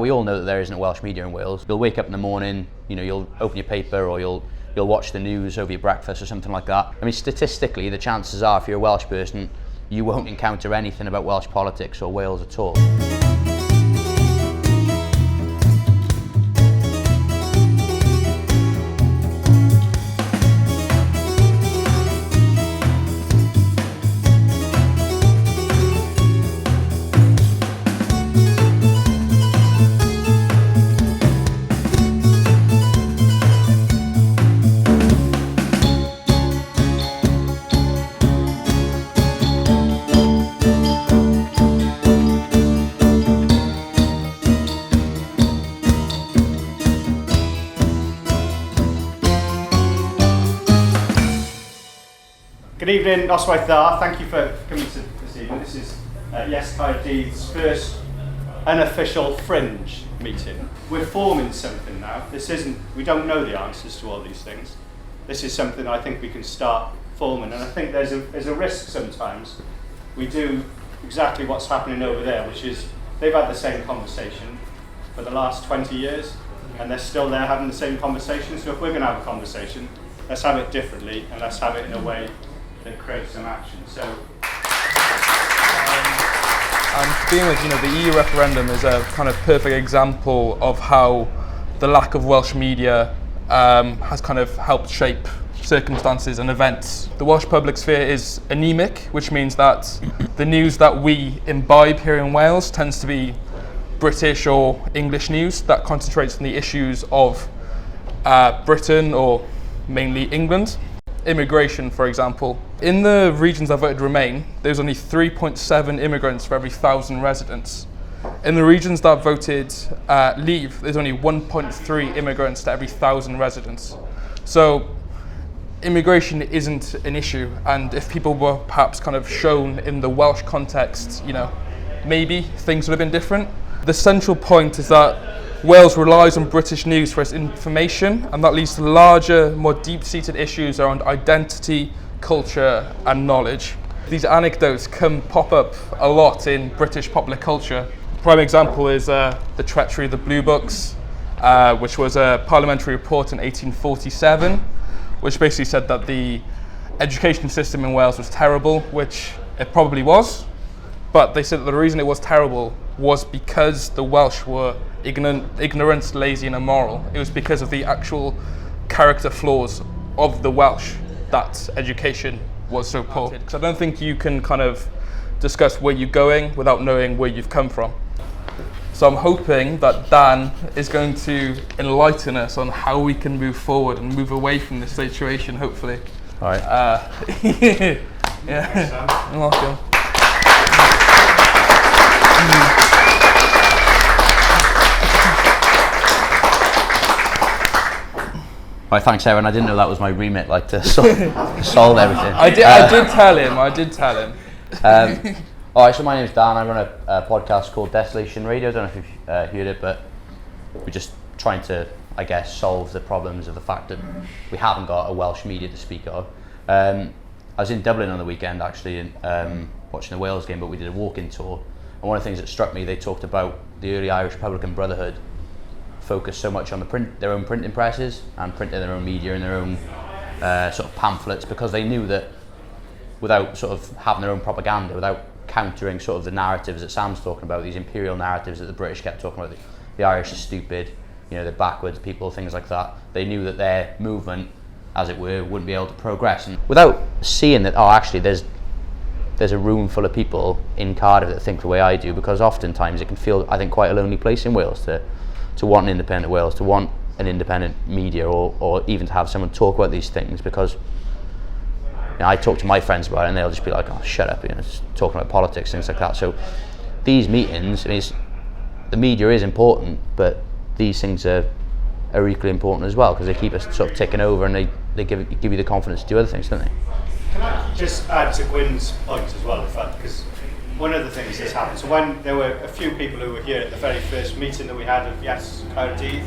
We all know that there isn't Welsh media in Wales. You'll wake up in the morning, you'll open your paper or you'll watch the news over your breakfast or something like that. I mean, statistically, the chances are, if you're a Welsh person, you won't encounter anything about Welsh politics or Wales at all. Good evening, Noswaith Dda. Thank you for coming to this evening. This is Yes Caerdydd's first unofficial Fringe meeting. We're forming something now. We don't know the answers to all these things. This is something I think we can start forming, and I think there's a risk sometimes we do exactly what's happening over there, which is they've had the same conversation for the last 20 years, and they're still there having the same conversation. So if we're going to have a conversation, let's have it differently, and let's have it in a way that creates some action. So, and to begin with, the EU referendum is a kind of perfect example of how the lack of Welsh media has kind of helped shape circumstances and events. The Welsh public sphere is anemic, which means that the news that we imbibe here in Wales tends to be British or English news that concentrates on the issues of Britain or mainly England. Immigration, for example. In the regions that voted Remain, there's only 3.7 immigrants for every 1,000 residents. In the regions that voted Leave, there's only 1.3 immigrants to every 1,000 residents. So immigration isn't an issue, and if people were perhaps kind of shown in the Welsh context, maybe things would have been different. The central point is that Wales relies on British news for its information, and that leads to larger, more deep-seated issues around identity, culture, and knowledge. These anecdotes pop up a lot in British popular culture. Prime example is the treachery of the Blue Books, which was a parliamentary report in 1847, which basically said that the education system in Wales was terrible, which it probably was, but they said that the reason it was terrible was because the Welsh were ignorant, lazy and immoral. It was because of the actual character flaws of the Welsh that education was so poor. Because I don't think you can kind of discuss where you're going without knowing where you've come from. So I'm hoping that Dan is going to enlighten us on how we can move forward and move away from this situation, hopefully. All right. Yeah. You're welcome. Right, thanks, Aaron. I didn't know that was my remit, to solve everything. I did tell him. All right, so my name's Dan. I run a podcast called Desolation Radio. I don't know if you've heard it, but we're just trying to, solve the problems of the fact that we haven't got a Welsh media to speak of. I was in Dublin on the weekend, actually, watching the Wales game, but we did a walk-in tour. And one of the things that struck me, they talked about the early Irish Republican Brotherhood focused so much on their own printing presses and printing their own media and their own sort of pamphlets, because they knew that without sort of having their own propaganda, without countering sort of the narratives that Sam's talking about, these imperial narratives that the British kept talking about, the Irish are stupid, they're backwards people, things like that. They knew that their movement, as it were, wouldn't be able to progress. And without seeing that, actually there's a room full of people in Cardiff that think the way I do, because oftentimes it can feel, I think, quite a lonely place in Wales to want an independent Wales, to want an independent media, or even to have someone talk about these things, because I talk to my friends about it and they'll just be like, oh, shut up, just talking about politics, things like that. So these meetings, the media is important, but these things are equally important as well, because they keep us sort of ticking over, and they give you the confidence to do other things, don't they? Can I just add to Gwyn's point as well, in fact, because one of the things that's happened, so when there were a few people who were here at the very first meeting that we had of Yes Caerdydd,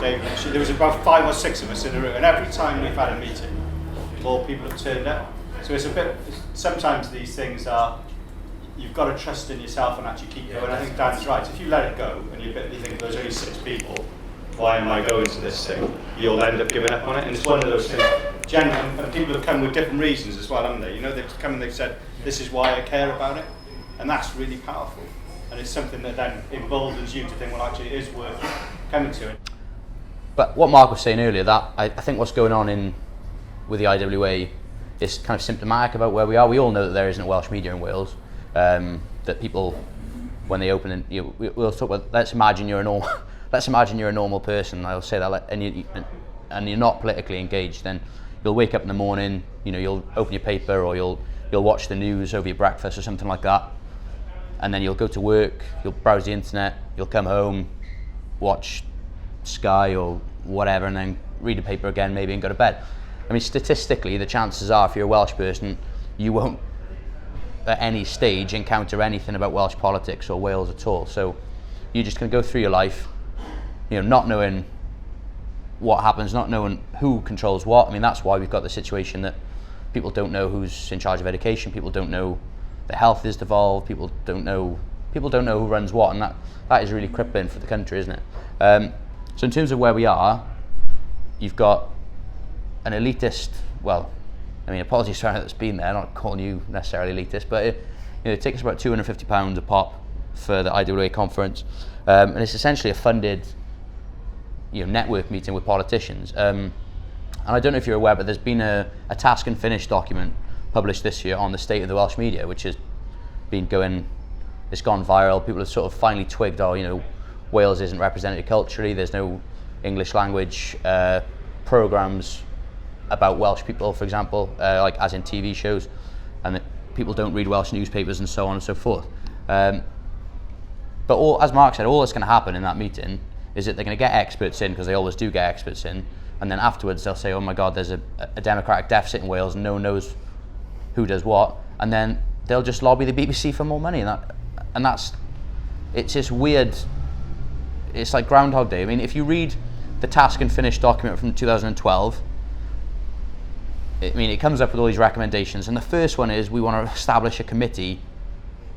Dave mentioned, there was about 5 or 6 of us in the room, and every time we've had a meeting, more people have turned up. So it's a bit, sometimes these things are you've got to trust in yourself and actually keep going. I think Dan's right. If you let it go and you think there's only 6 people, why am I going to this thing? You'll end up giving up on it. And it's one of those things. And people have come with different reasons as well, haven't they? You know, they've come and they've said, this is why I care about it. And that's really powerful. And it's something that then emboldens you to think, well, actually, it is worth coming to it. But what Mark was saying earlier, that I think what's going on with the IWA is kind of symptomatic about where we are. We all know that there isn't Welsh media in Wales. That people, when they open, we'll talk about. Let's imagine you're a normal person. I'll say that, and you're not politically engaged. Then you'll wake up in the morning. You'll open your paper or you'll watch the news over your breakfast or something like that. And then you'll go to work. You'll browse the internet. You'll come home, watch Sky or whatever, and then read the paper again, maybe, and go to bed. I mean, statistically, the chances are, if you're a Welsh person, you won't at any stage encounter anything about Welsh politics or Wales at all. So you're just going to go through your life, not knowing what happens, not knowing who controls what. I mean, that's why we've got the situation that people don't know who's in charge of education, people don't know that health is devolved, people don't know who runs what, and that is really crippling for the country, isn't it? So in terms of where we are, you've got an elitist, apologies to anyone that's been there, not calling you necessarily elitist, but it takes about £250 a pop for the IWA conference, and it's essentially a funded network meeting with politicians. And I don't know if you're aware, but there's been a task and finish document published this year on the state of the Welsh media, which has been it's gone viral. People have sort of finally twigged, Wales isn't represented culturally, there's no English language programmes about Welsh people, for example, like as in TV shows, and that people don't read Welsh newspapers and so on and so forth. But as Mark said, all that's going to happen in that meeting is that they're going to get experts in, because they always do get experts in, and then afterwards they'll say, oh my God, there's a democratic deficit in Wales and no one knows who does what, and then they'll just lobby the BBC for more money, it's this weird, it's like Groundhog Day. I mean, if you read the task and finish document from 2012, it comes up with all these recommendations, and the first one is we want to establish a committee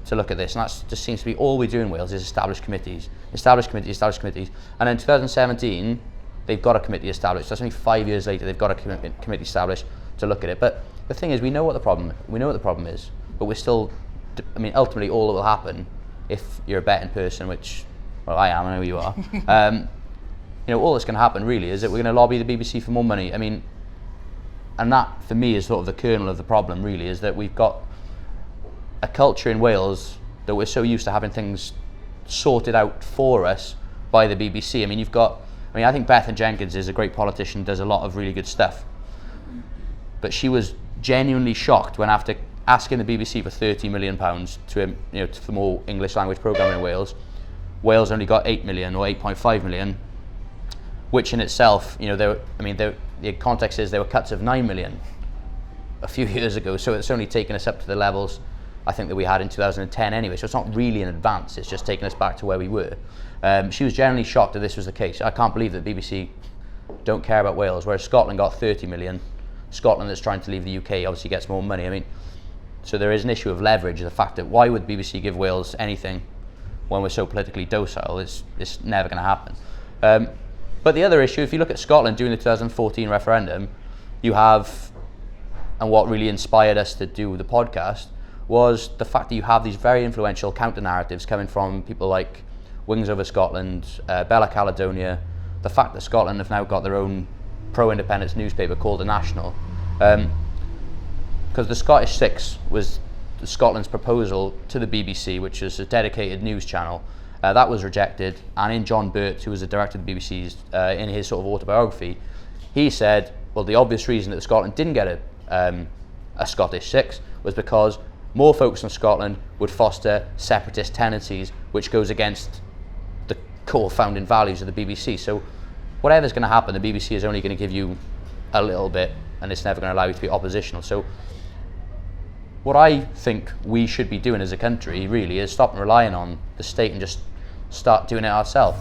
to look at this, and that just seems to be all we do in Wales is establish committees, and in 2017 they've got a committee established. That's only 5 years later they've got a committee established to look at it. But the thing is, we know what the problem is, but we're still, ultimately all that will happen, if you're a betting person, which, well, I am, I know you are, all that's going to happen really is that we're going to lobby the BBC for more money. And that, for me, is sort of the kernel of the problem, really, is that we've got a culture in Wales that we're so used to having things sorted out for us by the BBC. I think Bethan Jenkins is a great politician, does a lot of really good stuff. But she was genuinely shocked when, after asking the BBC for £30 million for more English language programming in Wales, Wales only got 8 million or 8.5 million, which in itself, the context is there were cuts of 9 million a few years ago, so it's only taken us up to the levels I think that we had in 2010 anyway, so it's not really an advance, it's just taken us back to where we were. She was generally shocked that this was the case. I can't believe that BBC don't care about Wales, whereas Scotland got 30 million. Scotland, that's trying to leave the UK, obviously gets more money. So there is an issue of leverage, the fact that why would BBC give Wales anything when we're so politically docile? It's never going to happen. But the other issue, if you look at Scotland during the 2014 referendum, you have, and what really inspired us to do the podcast, was the fact that you have these very influential counter-narratives coming from people like Wings Over Scotland, Bella Caledonia, the fact that Scotland have now got their own pro-independence newspaper called The National. Because the Scottish Six was Scotland's proposal to the BBC, which is a dedicated news channel. That was rejected, and in John Burt, who was the director of the BBC's, in his sort of autobiography, he said, well, the obvious reason that Scotland didn't get a Scottish Six was because more focus on Scotland would foster separatist tendencies, which goes against the core founding values of the BBC. So whatever's going to happen, the BBC is only going to give you a little bit, and it's never going to allow you to be oppositional. So what I think we should be doing as a country really is stop relying on the state and just start doing it ourselves.